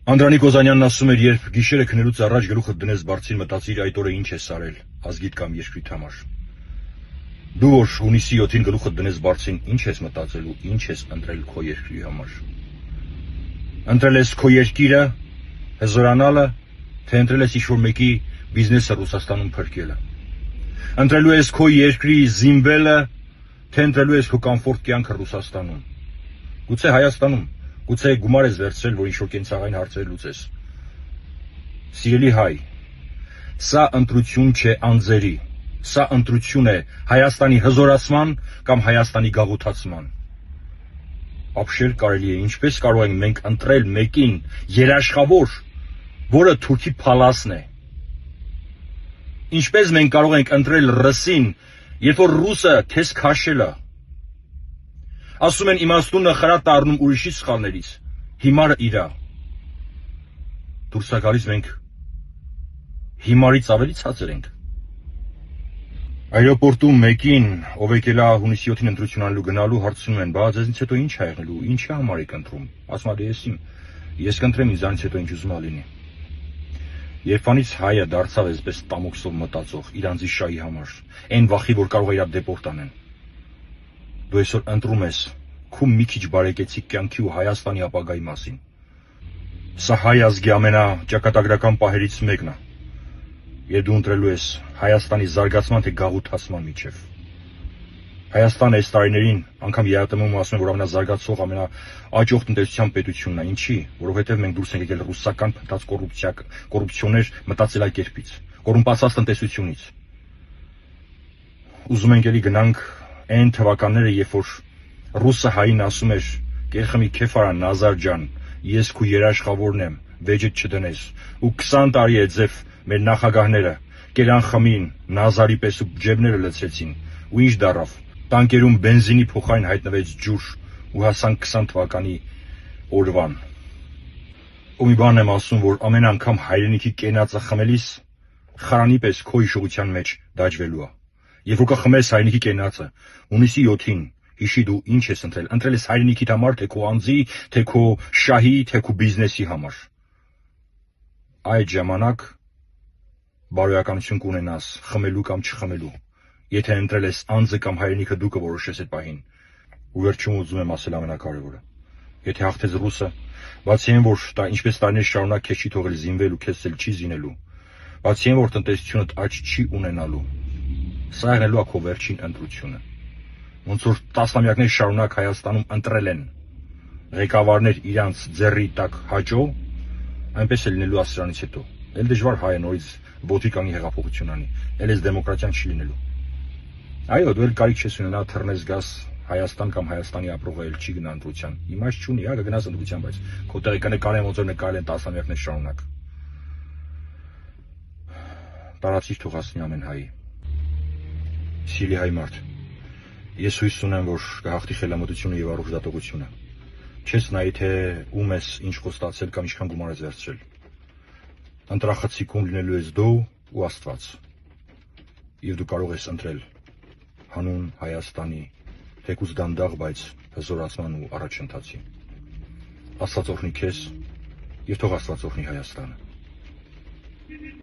Անդրանիկ Օզանյանն ասում էր, երբ գիշերը քնելուց առաջ գլուխդ դնես բարձին, մտածիր այդ օրը ինչ ես արել ազգիդ կամ երկրիդ համար։ Դու որ հունիսի 7-ին գլուխդ դնես բարձին, ինչ ես մտածել ու ինչ ես ընտրել քո երկրի համար։ Ընտրել ես քո երկիրը, հզորանալը, թե ընտրել ես ինչ-որ մեկի բիզնեսը Ռուսաստանում փրկելը։ Ընտրելու ես քո երկրի զինվելը, թե ընտրելու ես քո կոմֆորտ կյանքը Ռուսաստանում։ Գուցե Հայաստանում, գուցե գումար ես վերցրել, որ ինչ-որ կենցաղային հարցեր լուծես։ Սիրելի հայ, սա ընտրություն չէ անձերի, սա ընտրություն է Հայաստանի հզորացման կամ Հայաստանի գաղութացման։ Ապշել կարելի է, ինչպես կարող ենք մենք ընտրել մեկին երաշխավոր, որը թուրքի փալասն է։ Ինչպես մենք կարող ենք ընտրել ռսին, երբ որ ռուսը քեզ քաշել է։ Ասում են իմաստունը խրատ առնում ուրիշի սխալներից, հիմարը իրա։ Դուրս է գալիս մենք հիմարից ավելի ցածր ենք։ Այրոպորտում մեկին, ով եկել է հունիսի 7-ին ընտրություն անելու գնալու, հարցնում են, բա ձեզնից հետո ինչ ա եղնելու, ինչի համար եք ընտրում։ Ասում է, ես կընտրեմ ինձանից հետո ինչ ուզում ա լինի։ Երբանից հայը դարձավ այսպես տամոքսով մտածող իր անձի շահի համար, այն վախի, որ կարող է իր դեպորտ անեն։ Դու այսօր ընտրում ես քո մի քիչ բարեկեցիկ կյանքի ու Հայաստանի ապագայի մասին։ Սա հայ ազգի ամենաճակատագրական պահերից մեկն է։ Եվ դու ընտրելու ես Հայաստանի զարգացման թե գաղութացման միջև։ Հայաստանը այս տարիներին անգամ ԵԱՏՄ-ում ասում են, որ ամենազարգացող, ամենաաճող տնտեսության պետությունն է, ինչի, որովհետև մենք դուրս ենք եկել ռուսական փնթած կոռուպցիոներ մտածելակերպից, կոռումպացած տնտեսությունից։ Ուզում ենք էլի գնանք այն թվականները, երբ որ ռուսը հային ասում էր, «Կերխմի քեֆարա Նազար ջան, ես քո երաշխավորն եմ, վեճդ չդնես», ու 20 տարի է ձև մեր նախագահները կերան խմին, Նազարի պես ու ջեբները լցրեցին, ու ինչ դառավ։ Տանկերում բենզինի փոխարեն հայտնվեց ջուր ու հասանք 20 թվականի օրվան։ Ու մի բան եմ ասում, որ ամեն անգամ հայրենիքի կենացը խմելիս խարանի պես քո հիշողության մեջ դաջվելու է։ Երբ որ կխմես հայրենիքի կենացը, հունիսի 7-ին հիշի դու ինչ ես ընտրել, ընտրել ես հայրենիքիդ համար, թե քո անձի, թե քո շահի, թե քո բիզնեսի համար։ Այդ ժամանակ բարոյականություն կունենաս խմելու կամ չխմելու։ Եթե ընտրել ես անձը կամ հայրենիքը, դու կորոշես այդ պահին։ Ու վերջում ուզում եմ ասել ամենակարևորը։ Եթե հաղթես ռուսը, բացի այն, որ դա ինչպես տարիներ շարունակ քեզ չի թողել զինվել ու քեզ էլ չի զինելու, բացի այն, որ տնտեսությունդ աճ չի ունենալու, սա եղնելու է քո վերջին ընտրությունը։ Ոնց որ տասնամյակներ շարունակ Հայաստանում ընտրել են ղեկավարներ իրանց ձեռի տակ հաճո, այնպես է լինելու սրանից հետո։ Էլ դժվար հայը նորից ոտի կանգի հեղափոխություն անի, էլ այս դեմոկրատիան չի լինելու։ Այո, դու էլ կարիք չես ունենա թռնես գաս Հայաստան կամ Հայաստանի ապրողը էլ չի գնա ընտրության։ Իմաստ չունի, հա, կգնաս ընտրության, բայց քո տեղի կնկարեն ոնց որ նկարել են տասնամյակներ շարունակ։ Տարածիչ թողացնի ամեն հայի։ Սիրելի հայ մարդ, ես հույս ունեմ, որ կհաղթի խելամտությունը եւ առողջ դատողությունը։ Չես նայի, թե ում ես ինչ խոստացել կամ ինչքան գումար ես վերցրել։ Ընտրախցիկում լինելու ես դու ու Աստված։ Եվ դու կարող ես ընտրել հանուն Հայաստանի, թեկուզ դանդաղ, բայց հզորացման ու առաջընթացի։ Աստված օրհնի քեզ եւ թող Աստված օրհնի Հայաստանը։